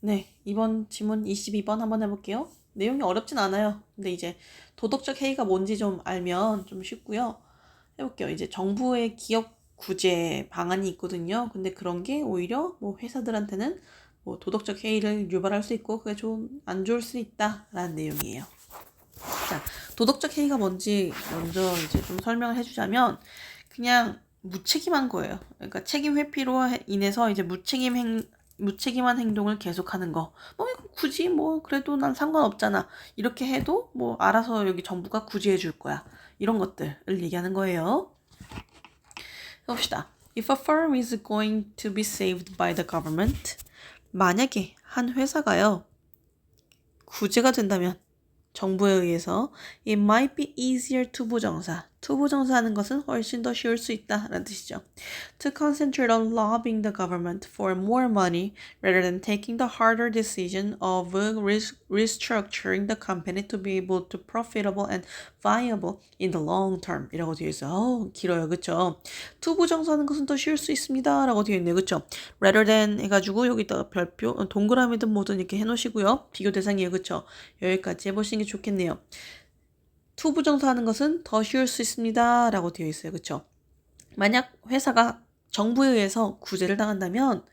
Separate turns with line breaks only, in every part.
네, 이번 지문 22번 한번 해볼게요. 내용이 어렵진 않아요. 근데 이제 도덕적 해이가 뭔지 좀 알면 좀 쉽고요. 해볼게요. 이제 정부의 기업 구제 방안이 있거든요. 근데 그런 게 오히려 뭐 회사들한테는 뭐 도덕적 해이를 유발할 수 있고 그게 좀 안 좋을 수 있다라는 내용이에요. 자, 도덕적 해이가 뭔지 먼저 이제 좀 설명을 해주자면 그냥 무책임한 거예요. 그러니까 책임 회피로 인해서 이제 무책임한 행동을 계속하는 거. 뭐 이거 굳이 뭐 그래도 난 상관없잖아. 이렇게 해도 뭐 알아서 여기 정부가 구제해 줄 거야. 이런 것들을 얘기하는 거예요. 해봅시다. If a firm is going to be saved by the government, 만약에 한 회사가요 구제가 된다면 정부에 의해서 it might be easier 투부정사. 투부정사 하는 것은 훨씬 더 쉬울 수 있다라는 뜻이죠. To concentrate on lobbying the government for more money rather than taking the harder decision of restructuring the company to be able to profitable and viable in the long term 이라고 되어 있어요. 길어요. 그쵸? 투부정사 하는 것은 더 쉬울 수 있습니다. 라고 되어 있네요. 그쵸? rather than 해가지고 여기다가 별표 동그라미든 뭐든 이렇게 해놓으시고요. 비교 대상이에요. 그쵸? 여기까지 해보시는 게 좋겠네요. 투부정사 하는 것은 더 쉬울 수 있습니다. 라고 되어 있어요. 그쵸? 만약 회사가 정부에 의해서 구제를 당한다면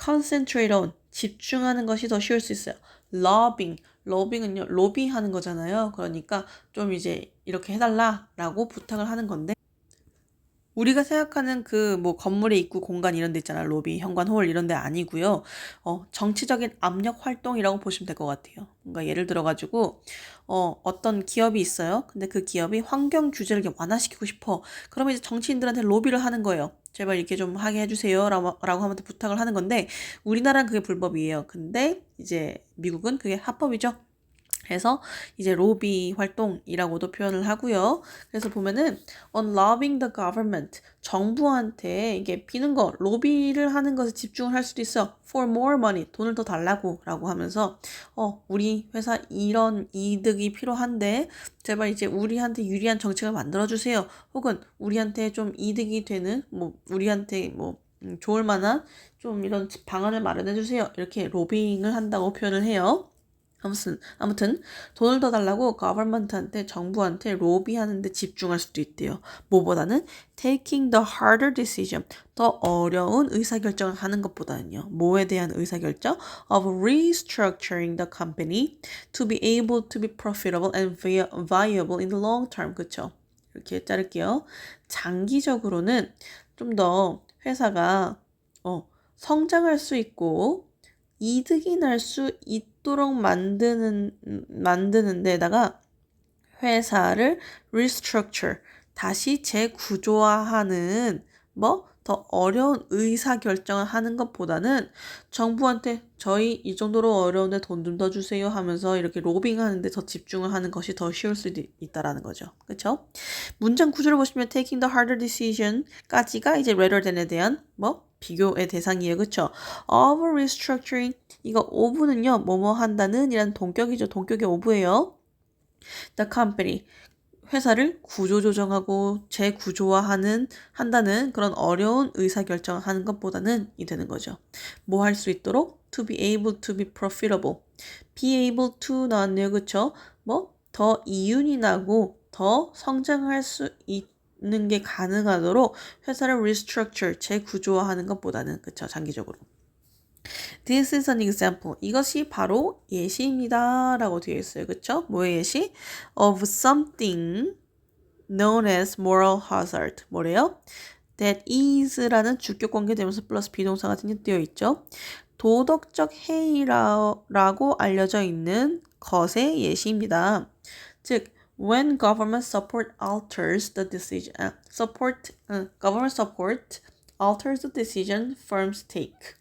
concentrate on, 집중하는 것이 더 쉬울 수 있어요. lobbying은요, 로비하는 거잖아요. 그러니까 좀 이제 이렇게 해달라라고 부탁을 하는 건데 우리가 생각하는 그 뭐 건물의 입구 공간 이런 데 있잖아. 로비, 현관, 홀 이런 데 아니고요. 정치적인 압력 활동이라고 보시면 될 것 같아요. 그러니까 예를 들어 가지고 어떤 기업이 있어요. 근데 그 기업이 환경 규제를 이렇게 완화시키고 싶어. 그러면 이제 정치인들한테 로비를 하는 거예요. 제발 이렇게 좀 하게 해주세요. 라고 하면 부탁을 하는 건데 우리나라는 그게 불법이에요. 근데 이제 미국은 그게 합법이죠. 그래서 이제 로비 활동이라고도 표현을 하고요. 그래서 보면은 on lobbying the government 정부한테 이게 비는 거 로비를 하는 것에 집중을 할 수도 있어. for more money 돈을 더 달라고라고 하면서 우리 회사 이런 이득이 필요한데 제발 이제 우리한테 유리한 정책을 만들어 주세요. 혹은 우리한테 좀 이득이 되는 뭐 우리한테 뭐 좋을 만한 좀 이런 방안을 마련해 주세요. 이렇게 로비잉을 한다고 표현을 해요. 아무튼 돈을 더 달라고 government한테 정부한테 로비하는 데 집중할 수도 있대요. 뭐보다는 taking the harder decision 더 어려운 의사결정을 하는 것보다는요. 뭐에 대한 의사결정? of restructuring the company to be able to be profitable and viable in the long term. 그쵸? 이렇게 자를게요. 장기적으로는 좀 더 회사가 성장할 수 있고 이득이 날 수 있도록 만드는 데다가 회사를 restructure, 다시 재구조화하는 더 어려운 의사결정을 하는 것보다는 정부한테 저희 이 정도로 어려운데 돈 좀 더 주세요 하면서 이렇게 로빙하는데 더 집중을 하는 것이 더 쉬울 수도 있다라는 거죠. 그렇죠? 문장 구조를 보시면 taking the harder decision까지가 이제 rather than에 대한 비교의 대상이에요. 그쵸? of restructuring 이거 ove는요. 뭐뭐 한다는 이란 동격이죠. 동격의 ove예요. the company 회사를 구조조정하고 한다는 그런 어려운 의사결정을 하는 것보다는 이 되는 거죠. 뭐 할 수 있도록 to be able to be profitable. be able to 나왔네요. 그쵸? 더 이윤이 나고 더 성장할 수 있는 게 가능하도록 회사를 restructure, 재구조화하는 것보다는 그쵸? 장기적으로. This is an example. 이것이 바로 예시입니다. 라고 되어 있어요. 그쵸? 뭐의 예시? Of something known as moral hazard. 뭐래요? That is라는 주격 관계되면서 플러스 비동사가 되어 있죠. 도덕적 해이라고 알려져 있는 것의 예시입니다. 즉, when government support alters the decision, government support alters the decision firms take.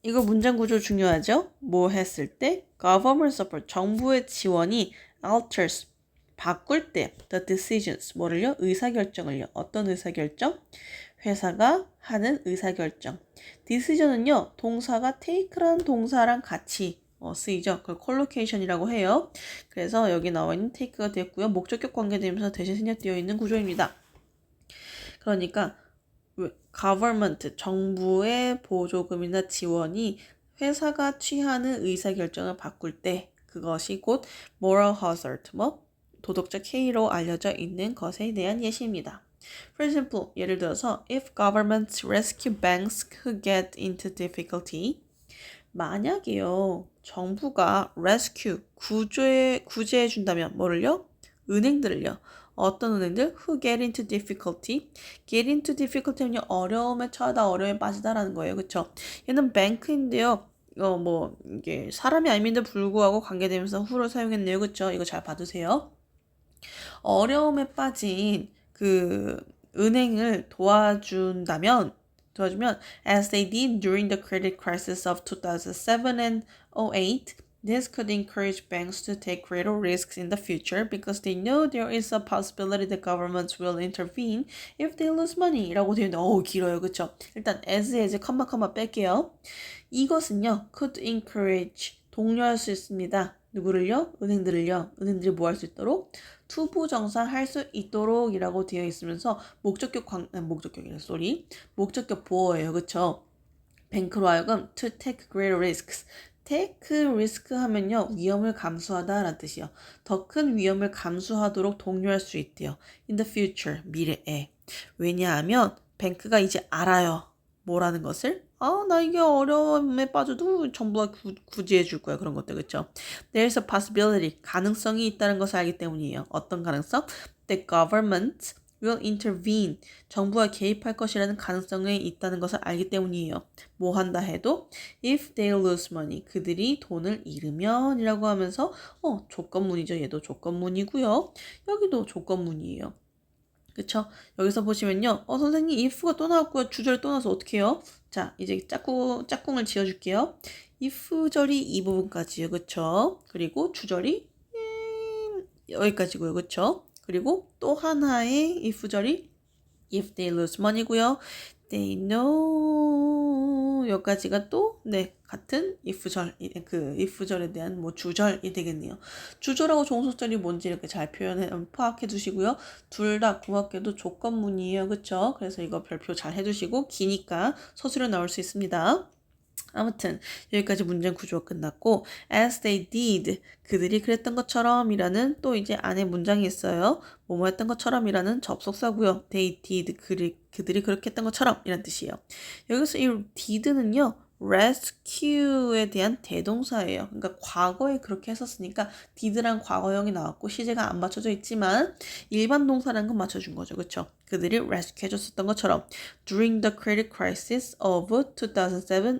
이거 문장 구조 중요하죠? 뭐 했을 때? government support, 정부의 지원이 alters, 바꿀 때 the decisions, 뭐를요? 의사결정을요. 어떤 의사결정? 회사가 하는 의사결정. decision은요. 동사가 take라는 동사랑 같이 쓰이죠. 그걸 collocation이라고 해요. 그래서 여기 나와 있는 take가 됐고요. 목적격 관계되면서 대신 생략되어 있는 구조입니다. 그러니까 government, 정부의 보조금이나 지원이 회사가 취하는 의사결정을 바꿀 때 그것이 곧 moral hazard, 도덕적 해이로 알려져 있는 것에 대한 예시입니다. For example, 예를 들어서 if governments rescue banks who get into difficulty, 만약에요 정부가 rescue, 구제해 준다면 뭐를요? 은행들을요. 어떤 은행들? Who get into difficulty? Get into difficulty는요 어려움에 처하다, 어려움에 빠지다라는 거예요. 그쵸? 얘는 뱅크인데요. 이게 사람이 아님에도 불구하고 관계되면서 who를 사용했네요. 그쵸? 이거 잘 봐두세요. 어려움에 빠진 그 은행을 도와주면 as they did during the credit crisis of 2007 and 2008, this could encourage banks to take greater risks in the future because they know there is a possibility the governments will intervene if they lose money 라고 되어 있는데 길어요. 그쵸? 일단 as, 컴마 뺄게요. 이것은요 could encourage, 독려할 수 있습니다. 누구를요? 은행들이 뭐 할 수 있도록? 투부정사할 수 있도록 이라고 되어 있으면서 목적격 보어예요. 그쵸? 뱅크로 하여금 to take greater risks. take risk 하면요 위험을 감수하다 라는 뜻이요. 더 큰 위험을 감수하도록 독려할 수 있대요. in the future, 미래에. 왜냐하면 뱅크가 이제 알아요. 뭐라는 것을? 나 이게 어려움에 빠져도 정부가 구제해 줄 거야. 그런 것들, 그쵸? There's a possibility, 가능성이 있다는 것을 알기 때문이에요. 어떤 가능성? The government will intervene, 정부가 개입할 것이라는 가능성이 있다는 것을 알기 때문이에요. 뭐 한다 해도 if they lose money, 그들이 돈을 잃으면 이라고 하면서 조건문이죠. 얘도 조건문이고요. 여기도 조건문이에요. 그쵸? 여기서 보시면요. 선생님 if가 또 나왔고요. 주절이 또 나와서 어떻게 해요? 자, 이제 짝꿍을 지어줄게요. if절이 이 부분까지요. 그쵸? 그리고 주절이 여기까지고요. 그쵸? 그리고 또 하나의 if절이 if they lose money고요. they know 여기까지가 또 같은 if절에 대한 주절이 되겠네요. 주절하고 종속절이 뭔지 이렇게 잘 파악해 두시고요. 둘 다 고맙게도 조건문이에요. 그쵸? 그래서 이거 별표 잘 해두시고 기니까 서술에 나올 수 있습니다. 아무튼 여기까지 문장 구조가 끝났고 as they did, 그들이 그랬던 것처럼 이라는 또 이제 안에 문장이 있어요. 뭐뭐 했던 것처럼 이라는 접속사고요. they did, 그들이 그렇게 했던 것처럼 이란 뜻이에요. 여기서 이 did는요 rescue에 대한 대동사예요. 그러니까 과거에 그렇게 했었으니까 did란 과거형이 나왔고 시제가 안 맞춰져 있지만 일반 동사라는 건 맞춰준 거죠. 그쵸? 그들이 rescue 해줬었던 것처럼 during the credit crisis of 2007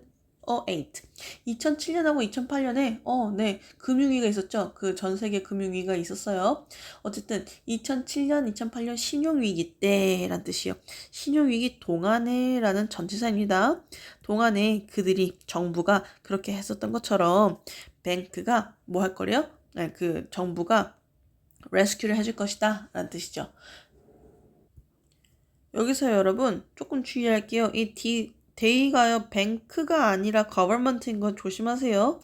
2007년하고 2008년에 금융위기가 있었죠. 그 전 세계 금융위기가 있었어요. 어쨌든 2007년, 2008년 신용위기 때란 뜻이요. 신용위기 동안에 라는 전치사입니다. 동안에 정부가 그렇게 했었던 것처럼 뱅크가 뭐 할 거래요? 그 정부가 레스큐를 해줄 것이다 라는 뜻이죠. 여기서 여러분 조금 주의할게요. 데이가요 뱅크가 아니라 거버먼트인 건 조심하세요.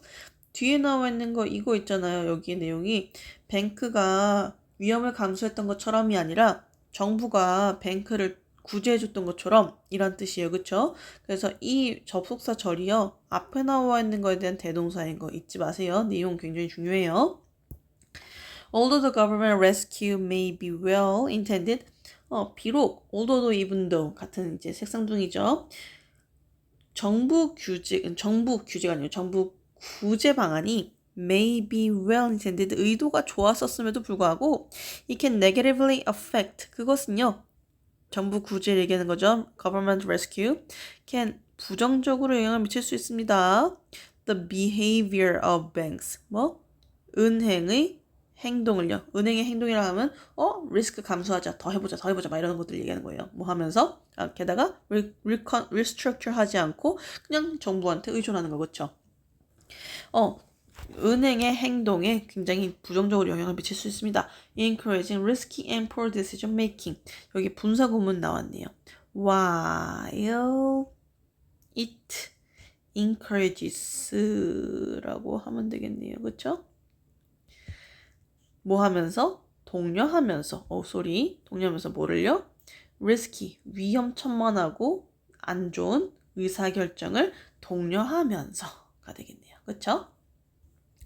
뒤에 나와 있는 거 이거 있잖아요. 여기 내용이 뱅크가 위험을 감수했던 것처럼이 아니라 정부가 뱅크를 구제해줬던 것처럼 이란 뜻이에요. 그쵸? 그래서 이 접속사 절이요 앞에 나와 있는 거에 대한 대동사인 거 잊지 마세요. 내용 굉장히 중요해요. Although the government rescue may be well intended, 비록 although, even though 같은 이제 색상둥이죠. 정부 구제 방안이 may be well intended, 의도가 좋았었음에도 불구하고 it can negatively affect, 그것은요 정부 구제를 얘기하는 거죠. government rescue can 부정적으로 영향을 미칠 수 있습니다. the behavior of banks, 은행의 행동이라 하면 리스크 감수하자, 더 해보자 막 이런 것들 얘기하는 거예요. 뭐 하면서 게다가 restructure 하지 않고 그냥 정부한테 의존하는 거. 그렇죠? 은행의 행동에 굉장히 부정적으로 영향을 미칠 수 있습니다. encouraging risky and poor decision making. 여기 분사 구문 나왔네요. while it encourages라고 하면 되겠네요. 그렇죠? 뭐 하면서? 독려하면서. 독려하면서 뭐를요? risky, 위험천만하고 안 좋은 의사결정을 독려하면서. 되겠네요. 그쵸?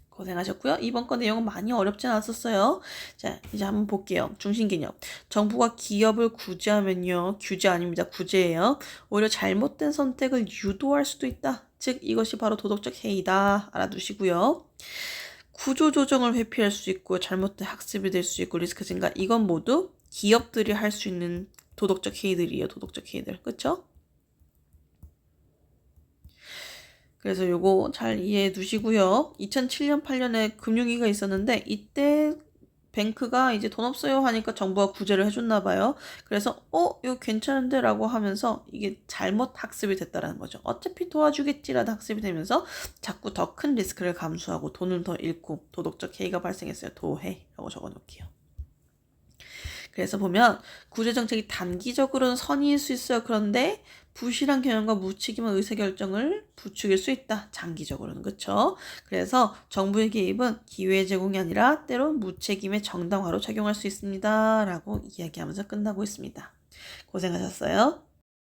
고생하셨고요. 이번 거 내용은 많이 어렵진 않았었어요. 자, 이제 한번 볼게요. 중심개념. 정부가 기업을 구제하면요. 규제 아닙니다. 구제예요. 오히려 잘못된 선택을 유도할 수도 있다. 즉 이것이 바로 도덕적 해이다. 알아두시고요. 구조조정을 회피할 수 있고 잘못된 학습이 될 수 있고 리스크 증가. 이건 모두 기업들이 할 수 있는 도덕적 해이들이에요. 도덕적 해이들. 그쵸? 그래서 요거 잘 이해해 두시고요. 2007년, 8년에 금융위기가 있었는데 이때 뱅크가 이제 돈 없어요 하니까 정부가 구제를 해줬나 봐요. 그래서 이거 괜찮은데 라고 하면서 이게 잘못 학습이 됐다라는 거죠. 어차피 도와주겠지라도 학습이 되면서 자꾸 더 큰 리스크를 감수하고 돈을 더 잃고 도덕적 해이가 발생했어요. 도해라고 적어놓을게요. 그래서 보면 구제정책이 단기적으로는 선의일 수 있어요. 그런데 부실한 경영과 무책임한 의사결정을 부추길 수 있다. 장기적으로는. 그렇죠? 그래서 정부의 개입은 기회 제공이 아니라 때론 무책임의 정당화로 작용할 수 있습니다. 라고 이야기하면서 끝나고 있습니다. 고생하셨어요.